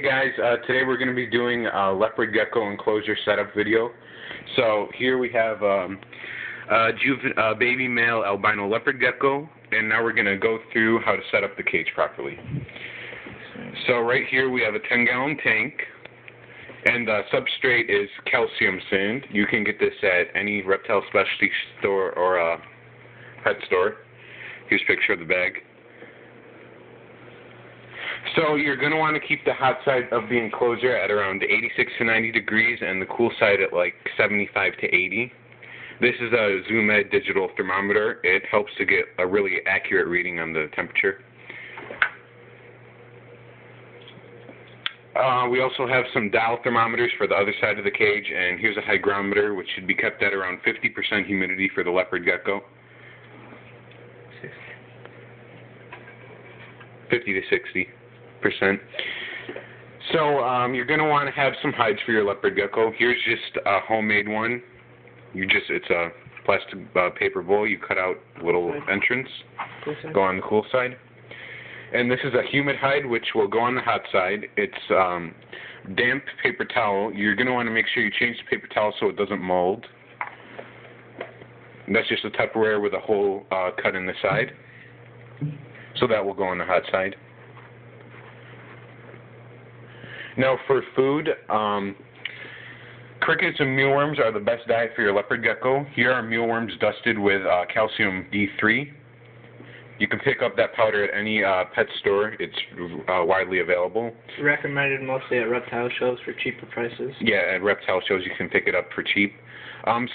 Guys, today we're going to be doing a leopard gecko enclosure setup video. So here we have baby male albino leopard gecko, and now we're going to go through how to set up the cage properly. So right here we have a 10-gallon tank, and the substrate is calcium sand. You can get this at any reptile specialty store or pet store. Here's a picture of the bag. So you're going to want to keep the hot side of the enclosure at around 86 to 90 degrees and the cool side at like 75 to 80. This is a ZoomEd digital thermometer. It helps to get a really accurate reading on the temperature. We also have some dial thermometers for the other side of the cage, and here's a hygrometer which should be kept at around 50% humidity for the leopard gecko. 50 to 60%. So you're going to want to have some hides for your leopard gecko. Here's just a homemade one. It's a plastic paper bowl. You cut out a little entrance, go on the cool side. And this is a humid hide, which will go on the hot side. It's damp paper towel. You're going to want to make sure you change the paper towel so it doesn't mold. And that's just a Tupperware with a hole cut in the side. So that will go on the hot side. Now for food, crickets and mealworms are the best diet for your leopard gecko. Here are mealworms dusted with calcium D3. You can pick up that powder at any pet store. It's widely available. Recommended mostly at reptile shows for cheaper prices. Yeah, at reptile shows you can pick it up for cheap.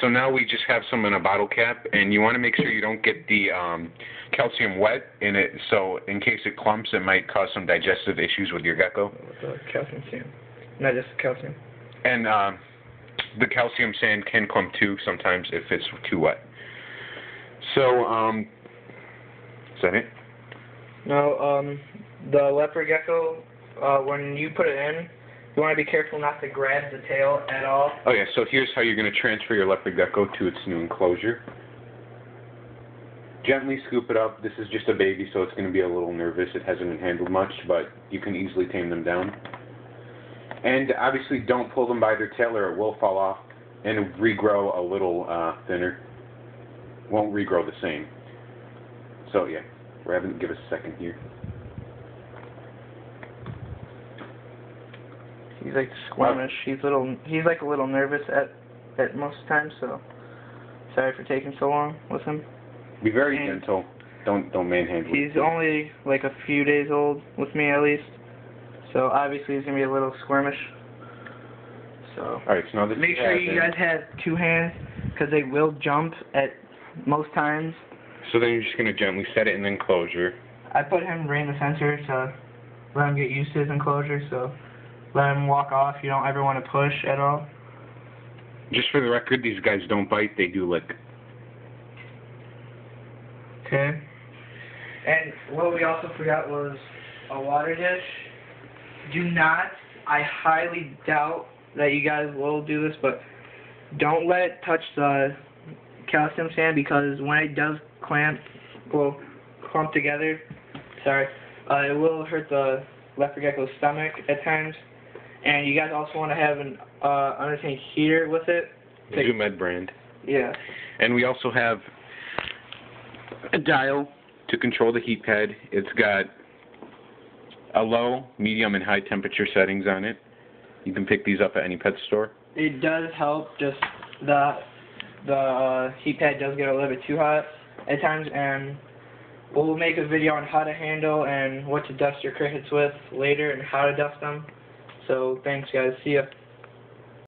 So now we just have some in a bottle cap, and you want to make sure you don't get the calcium wet in it, so in case it clumps, it might cause some digestive issues with your gecko. Calcium sand, not just calcium. And the calcium sand can clump too sometimes if it's too wet. So, is that it? No, the leopard gecko, when you put it in, you want to be careful not to grab the tail at all. Oh yeah, so here's how you're going to transfer your leopard gecko to its new enclosure. Gently scoop it up. This is just a baby, so it's going to be a little nervous. It hasn't been handled much, but you can easily tame them down. And obviously don't pull them by their tail or it will fall off and regrow a little thinner. Won't regrow the same. So yeah, give us a second here. He's like squirmish. He's like a little nervous at most times. So sorry for taking so long with him. Be very gentle. Don't manhandle. He's only like a few days old with me at least. So obviously he's gonna be a little squirmish. So alright, so now this make sure you guys have 2 hands because they will jump at most times. So then you're just gonna gently set it in the enclosure. I put him right in the center to let him get used to his enclosure. So let him walk off. You don't ever want to push at all. Just for the record, these guys don't bite, they do lick. Okay. And what we also forgot was a water dish. Do not, I highly doubt that you guys will do this, but don't let it touch the calcium sand because when it does clump together, it will hurt the leopard gecko's stomach at times. And you guys also want to have an undertank heater with it. ZoomEd brand. Yeah. And we also have a dial to control the heat pad. It's got a low, medium, and high temperature settings on it. You can pick these up at any pet store. It does help, just the heat pad does get a little bit too hot at times, and we'll make a video on how to handle and what to dust your crickets with later and how to dust them. So thanks guys, see ya.